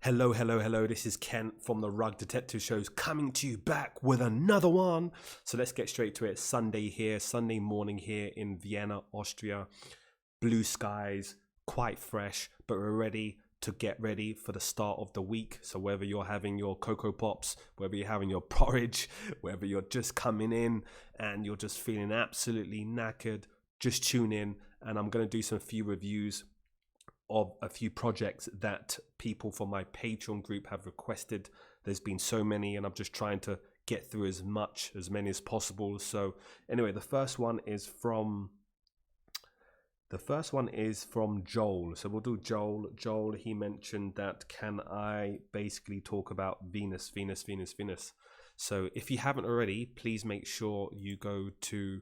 Hello, hello, hello. This is Ken from the Rug Detective Shows coming to you back with another one. So let's get straight to it. Sunday here, Sunday morning here in Vienna, Austria. Blue skies, quite fresh, but we're ready to get ready for the start of the week. So whether you're having your Cocoa Pops, whether you're having your porridge, whether you're just coming in and you're just feeling absolutely knackered, just tune in and I'm going to do some few reviews of a few projects that people from my Patreon group have requested. There's been so many and I'm just trying to get through as many as possible. So anyway, the first one is from Joel. So we'll do Joel, he mentioned that can I basically talk about Venus. So if you haven't already, please make sure you go to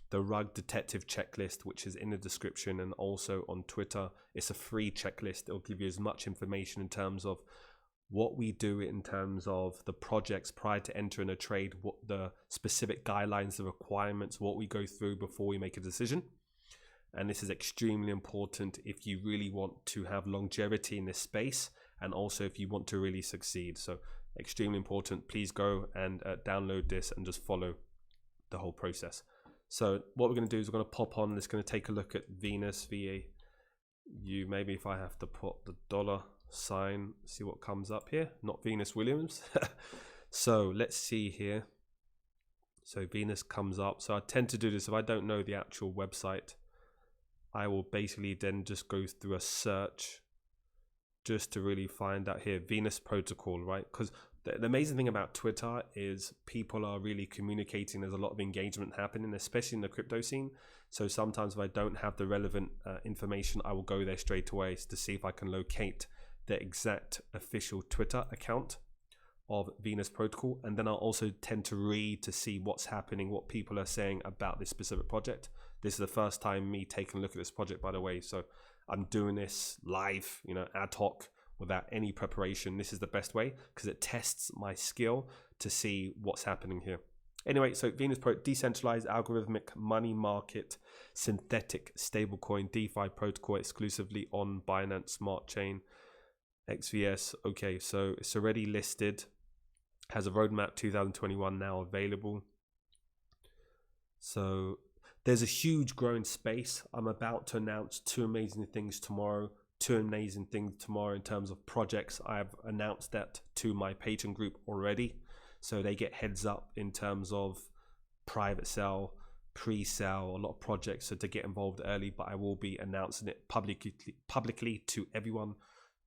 the Rug Detective checklist, which is in the description and also on Twitter. It's a free checklist. It'll give you as much information in terms of what we do in terms of the projects prior to entering a trade, what the specific guidelines, the requirements, what we go through before we make a decision. And this is extremely important if you really want to have longevity in this space and also if you want to really succeed. So extremely important. Please go and download this and just follow the whole process. So what we're going to do is we're going to pop on. It's going to take a look at Venus, VAU. Maybe if I have to put the dollar sign, see what comes up here. Not Venus Williams. So let's see here. So Venus comes up. So I tend to do this if I don't know the actual website. I will basically then just go through a search just to really find out here. Venus protocol, right? Because the amazing thing about Twitter is people are really communicating. There's a lot of engagement happening, especially in the crypto scene. So sometimes if I don't have the relevant information, I will go there straight away to see if I can locate the exact official Twitter account of Venus protocol. And then I'll also tend to read to see what's happening, what people are saying about this specific project. This is the first time me taking a look at this project, by the way. So I'm doing this live, ad hoc, without any preparation. This is the best way because it tests my skill to see what's happening here. Anyway, so Venus Pro, decentralized algorithmic money market, synthetic stablecoin, DeFi protocol exclusively on Binance Smart Chain, XVS. Okay, so it's already listed, has a roadmap 2021 now available. So there's a huge growing space. I'm about to announce two amazing things tomorrow in terms of projects. I've announced that to my Patreon group already, so they get heads up in terms of private sale, pre-sale, a lot of projects, so to get involved early. But I will be announcing it publicly to everyone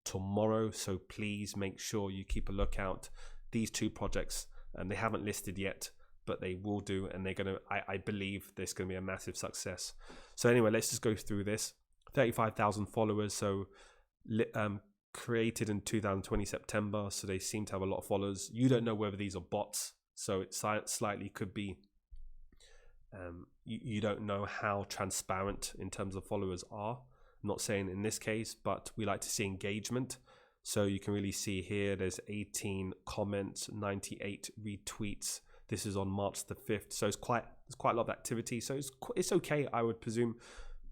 tomorrow, so please make sure you keep a lookout. These two projects, and they haven't listed yet, but they will do, and they're gonna, I believe there's gonna be a massive success. So anyway, let's just go through this. 35,000 followers, so created in 2020 September, so they seem to have a lot of followers. You don't know whether these are bots, so it slightly could be, you don't know how transparent in terms of followers are. I'm not saying in this case, but we like to see engagement. So you can really see here, there's 18 comments, 98 retweets. This is on March the 5th, so there's quite a lot of activity. So it's okay, I would presume,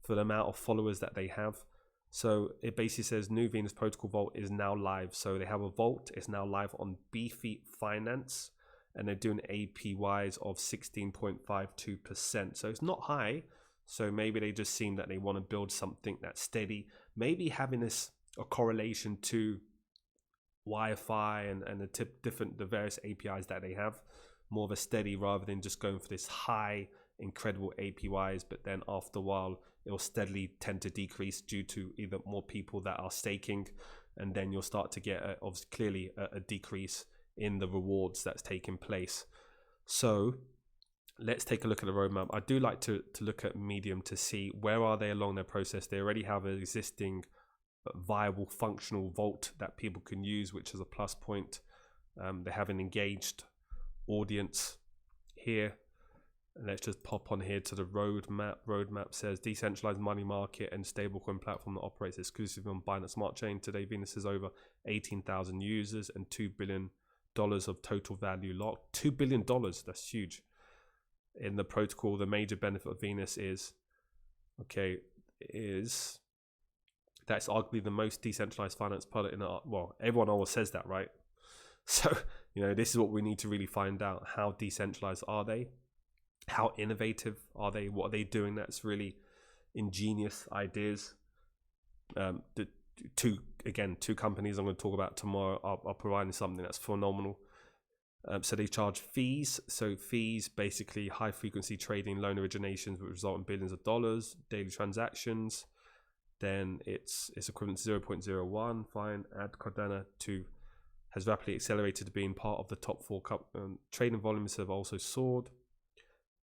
for the amount of followers that they have. So it basically says new Venus Protocol Vault is now live. So they have a vault, it's now live on Defi Finance, and they're doing APYs of 16.52%. So it's not high. So maybe they just seem that they want to build something that's steady. Maybe having this a correlation to Wi-Fi and the various APIs that they have, more of a steady rather than just going for this high incredible APYs, but then after a while it will steadily tend to decrease due to either more people that are staking, and then you'll start to get clearly a decrease in the rewards that's taking place. So let's take a look at the roadmap. I do like to look at Medium to see where are they along their process. They already have an existing viable functional vault that people can use, which is a plus point. They have an engaged audience here. Let's just pop on here to the roadmap. Roadmap says decentralized money market and stablecoin platform that operates exclusively on Binance Smart Chain. Today, Venus has over 18,000 users and $2 billion of total value locked. $2 billion, that's huge. In the protocol, the major benefit of Venus is That's arguably the most decentralized finance product in the, well, everyone always says that, right? So, you know, this is what we need to really find out. How decentralized are they? How innovative are they? What are they doing that's really ingenious ideas? The two companies I'm going to talk about tomorrow are providing something that's phenomenal. So they charge fees. So fees, basically high frequency trading, loan originations, which result in billions of dollars, daily transactions. Then it's equivalent to 0.01. Fine. Add Cardano to has rapidly accelerated to being part of the top 4 trading volumes have also soared.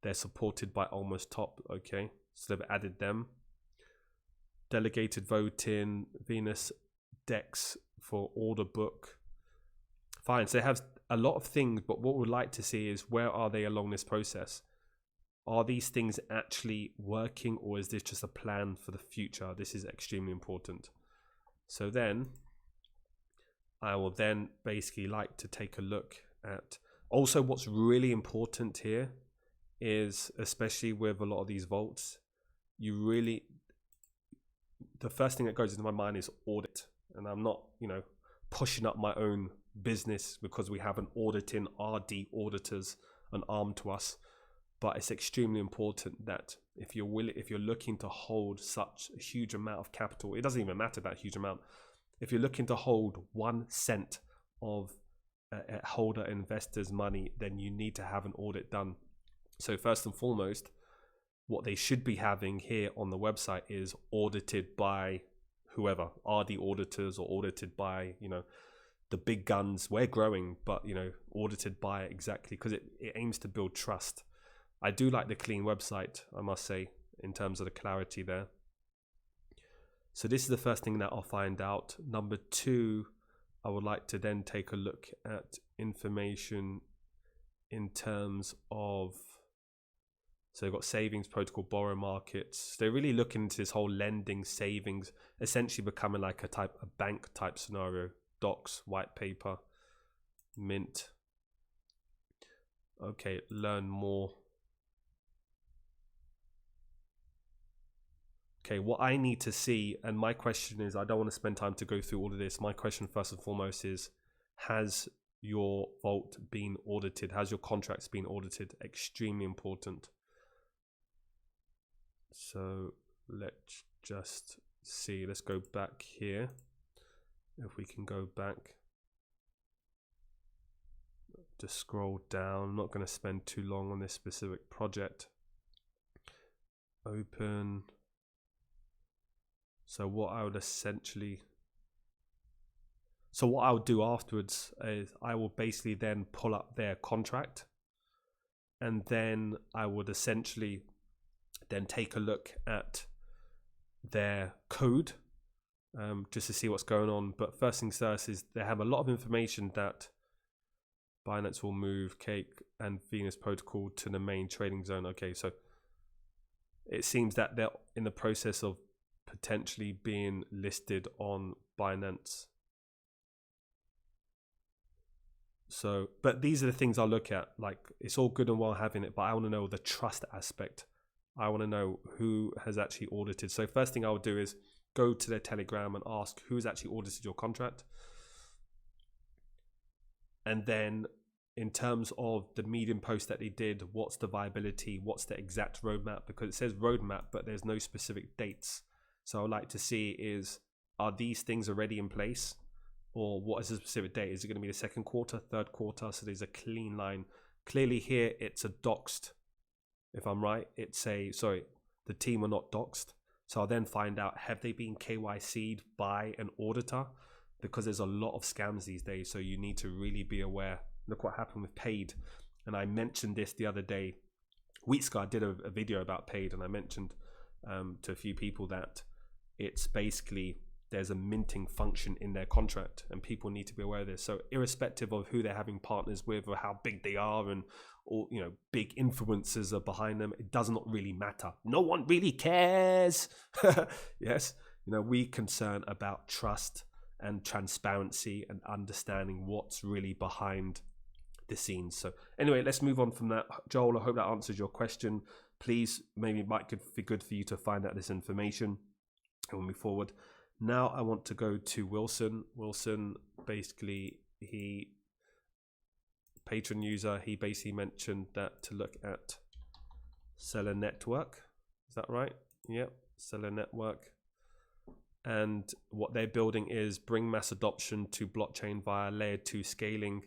They're supported by almost top. Okay, so they've added them. Delegated voting, Venus DEX for order book. Fine, so they have a lot of things, but what we'd like to see is where are they along this process? Are these things actually working, or is this just a plan for the future? This is extremely important. So then I will then basically like to take a look at also what's really important here is, especially with a lot of these vaults, the first thing that goes into my mind is audit. And I'm not, you know, pushing up my own business because we have an auditing RD auditors, an arm to us. But it's extremely important that if you're looking to hold such a huge amount of capital, it doesn't even matter about huge amount. If you're looking to hold 1 cent of a holder investor's money, then you need to have an audit done. So first and foremost, what they should be having here on the website is audited by whoever, RD auditors, or audited by, you know, the big guns. We're growing, but, you know, audited by exactly, because it aims to build trust. I do like the clean website, I must say, in terms of the clarity there. So this is the first thing that I'll find out. Number 2, I would like to then take a look at information in terms of, so they've got savings protocol, borrow markets. They're really looking into this whole lending, savings, essentially becoming like a bank type scenario. Docs, white paper, mint. Okay, learn more. Okay, what I need to see, and my question is, I don't want to spend time to go through all of this. My question first and foremost is, has your vault been audited? Has your contracts been audited? Extremely important. So let's just see. Let's go back here. If we can go back. Just scroll down. I'm not going to spend too long on this specific project. Open. So what I would do afterwards is I will basically then pull up their contract, and then I would essentially then take a look at their code just to see what's going on. But first things first is they have a lot of information that Binance will move Cake and Venus protocol to the main trading zone. Okay, so it seems that they're in the process of potentially being listed on Binance. So, but these are the things I'll look at. Like, it's all good and well having it, but I want to know the trust aspect. I want to know who has actually audited. So first thing I would do is go to their Telegram and ask who's actually audited your contract. And then in terms of the Medium post that they did, what's the viability? What's the exact roadmap? Because it says roadmap, but there's no specific dates. So I'd like to see is, are these things already in place? Or what is the specific date? Is it going to be the second quarter, third quarter? So there's a clean line. Clearly here, it's a doxed. If I'm right, the team are not doxed. So I'll then find out, have they been KYC'd by an auditor? Because there's a lot of scams these days. So you need to really be aware. Look what happened with Paid. And I mentioned this the other day. Wheatscar did a video about Paid, and I mentioned to a few people that it's basically, there's a minting function in their contract, and people need to be aware of this. So irrespective of who they're having partners with or how big they are, and or, you know, big influencers are behind them, it does not really matter. No one really cares. Yes, you know, we concern about trust and transparency and understanding what's really behind the scenes. So anyway, let's move on from that. Joel, I hope that answers your question. Please, maybe it might be good for you to find out this information and we'll move forward. Now I want to go to Wilson. Wilson, basically, he patron user, he basically mentioned that to look at Celer Network. Is that right? Yep, Celer Network. And what they're building is bring mass adoption to blockchain via layer 2 scaling.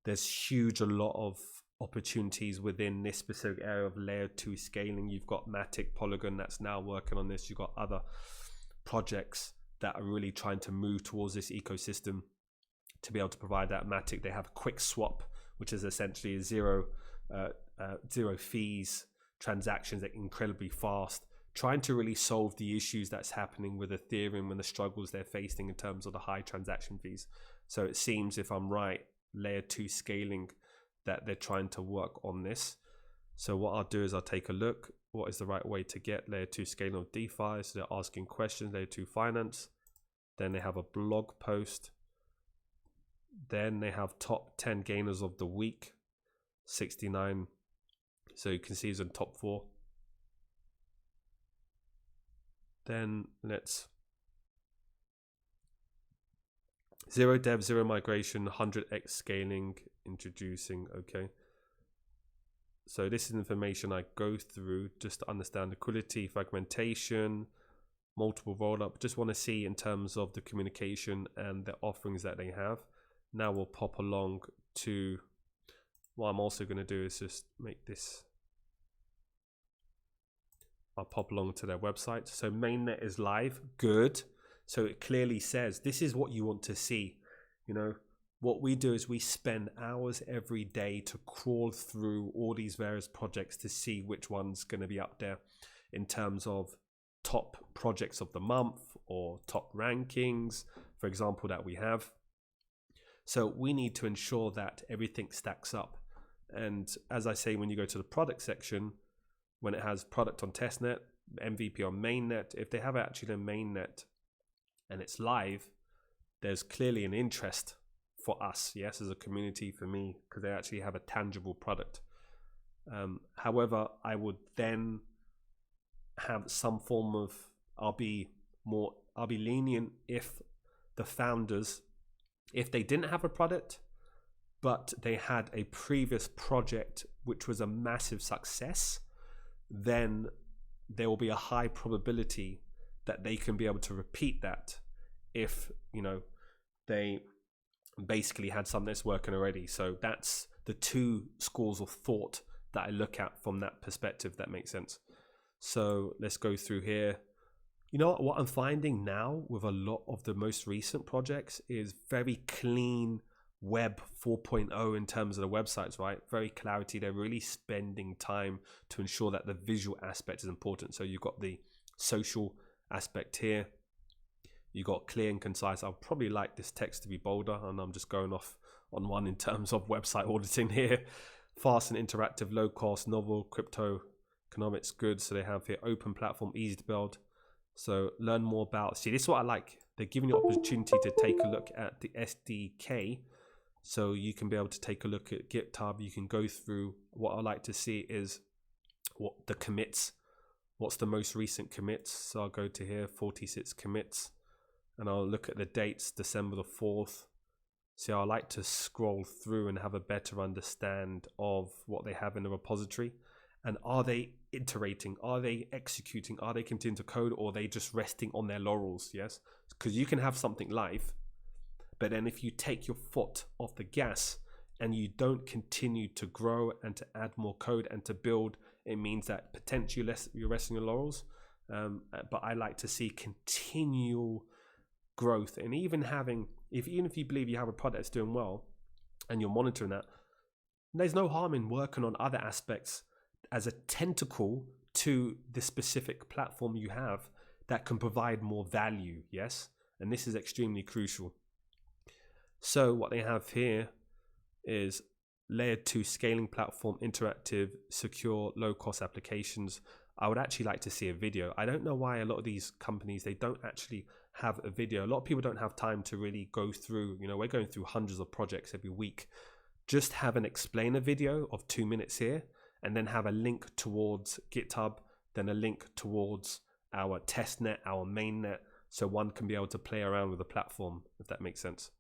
There's a lot of opportunities within this specific area of layer 2 scaling. You've got Matic, Polygon that's now working on this. You've got other projects that are really trying to move towards this ecosystem to be able to provide that. Matic, they have a quick swap, which is essentially a zero fees transactions that are incredibly fast, trying to really solve the issues that's happening with Ethereum and the struggles they're facing in terms of the high transaction fees. So it seems, if I'm right, layer 2 scaling, that they're trying to work on this. So what I'll do is I'll take a look. What is the right way to get layer 2 scaling of DeFi? So they're asking questions, layer 2 finance. Then they have a blog post. Then they have top 10 gainers of the week, 69. So you can see it's in top 4. Then let's zero dev, zero migration, 100x scaling, introducing. Okay. So this is information I go through just to understand liquidity, fragmentation, multiple roll up. Just want to see in terms of the communication and the offerings that they have. Now we'll pop along to what I'm also going to do is just make this. I'll pop along to their website. So mainnet is live. Good. So it clearly says this is what you want to see. You know, what we do is we spend hours every day to crawl through all these various projects to see which one's going to be up there in terms of top projects of the month or top rankings, for example, that we have. So we need to ensure that everything stacks up. And as I say, when you go to the product section, when it has product on testnet, MVP on mainnet, if they have actually a mainnet and it's live, there's clearly an interest for us, yes, as a community, for me, because they actually have a tangible product. However, I would then have some form of, I'll be lenient if the founders, if they didn't have a product, but they had a previous project which was a massive success, then there will be a high probability that they can be able to repeat that if, you know, they basically had something that's working already. So that's the two schools of thought that I look at from that perspective. That makes sense. So let's go through here. You know what I'm finding now with a lot of the most recent projects is very clean web 4.0 in terms of the websites, right? Very clarity. They're really spending time to ensure that the visual aspect is important. So you've got the social aspect here. You got clear and concise. I'll probably like this text to be bolder, and I'm just going off on one in terms of website auditing here. Fast and interactive, low cost, novel, crypto economics, good. So they have here open platform, easy to build. So learn more about, see, this is what I like. They're giving you opportunity to take a look at the SDK. So you can be able to take a look at GitHub. You can go through. What I like to see is what the commits, what's the most recent commits. So I'll go to here, 46 commits, and I'll look at the dates, December the 4th. So I like to scroll through and have a better understand of what they have in the repository. And are they iterating? Are they executing? Are they continuing to code, or are they just resting on their laurels? Yes, because you can have something live, but then if you take your foot off the gas and you don't continue to grow and to add more code and to build, it means that potentially you're resting on your laurels. But I like to see continual growth, and even if you believe you have a product that's doing well and you're monitoring that, there's no harm in working on other aspects as a tentacle to the specific platform you have that can provide more value. Yes, and this is extremely crucial. So what they have here is layer 2 scaling platform, interactive, secure, low cost applications. I would actually like to see a video. I don't know why a lot of these companies, they don't actually have a video. A lot of people don't have time to really go through, you know, we're going through hundreds of projects every week. Just have an explainer video of 2 minutes here, and then have a link towards GitHub, then a link towards our testnet, our mainnet, so one can be able to play around with the platform, if that makes sense.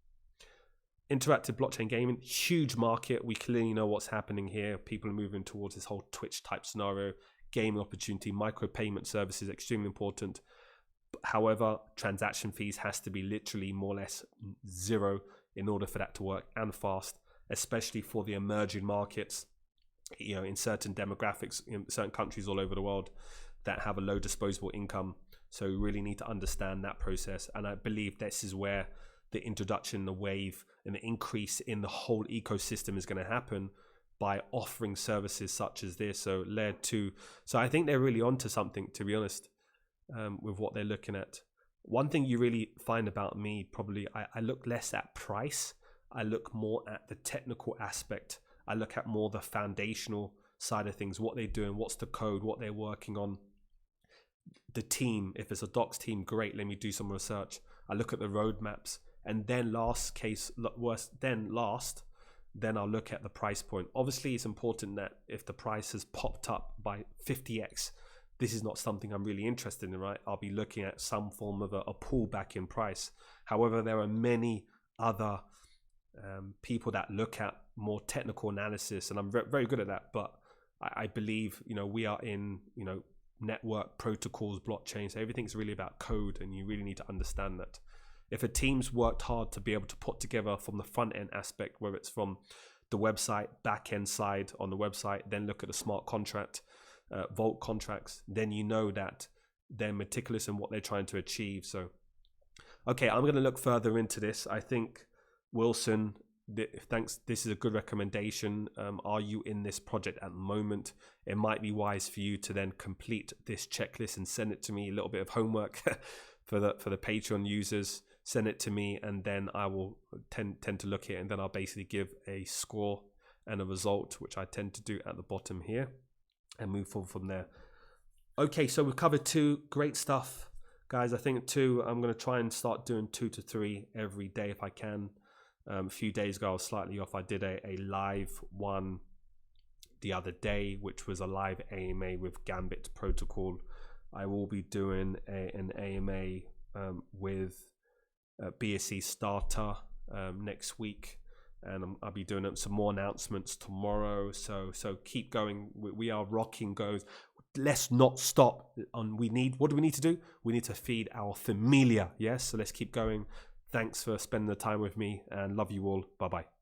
Interactive blockchain gaming, huge market. We clearly know what's happening here. People are moving towards this whole Twitch type scenario. Gaming opportunity, micropayment services, extremely important. However, transaction fees has to be literally more or less zero in order for that to work, and fast, especially for the emerging markets, you know, in certain demographics in certain countries all over the world that have a low disposable income. So we really need to understand that process. And I believe this is where the introduction, the wave, and the increase in the whole ecosystem is going to happen by offering services such as this. So layer 2. So I think they're really onto something, to be honest, with what they're looking at. One thing you really find about me, probably, I look less at price. I look more at the technical aspect. I look at more the foundational side of things, what they're doing, what's the code, what they're working on. The team, if it's a docs team, great, let me do some research. I look at the roadmaps, and then then I'll look at the price point. Obviously, it's important that if the price has popped up by 50x, this is not something I'm really interested in, right? I'll be looking at some form of a pullback in price. However, there are many other people that look at more technical analysis, and I'm very good at that. But I believe, you know, we are in, you know, network protocols, blockchains. Everything's really about code, and you really need to understand that. If a team's worked hard to be able to put together from the front end aspect, whether it's from the website, back end side on the website, then look at the smart contract, vault contracts, then you know that they're meticulous in what they're trying to achieve. So, okay, I'm going to look further into this. I think, Wilson, thanks. This is a good recommendation. Are you in this project at the moment? It might be wise for you to then complete this checklist and send it to me. A little bit of homework for the Patreon users. Send it to me, and then I will tend to look at it, and then I'll basically give a score and a result, which I tend to do at the bottom here, and move forward from there. Okay, so we've covered 2. Great stuff, guys. I think 2, I'm going to try and start doing 2 to 3 every day if I can. A few days ago I was slightly off. I did a live one the other day, which was a live AMA with Gambit protocol. I will be doing an AMA with BSC starter next week, and I'll be doing some more announcements tomorrow. So keep going. We are rocking goes. Let's not stop. What do we need to do? We need to feed our familia. Yes, so let's keep going. Thanks for spending the time with me, and love you all. Bye bye.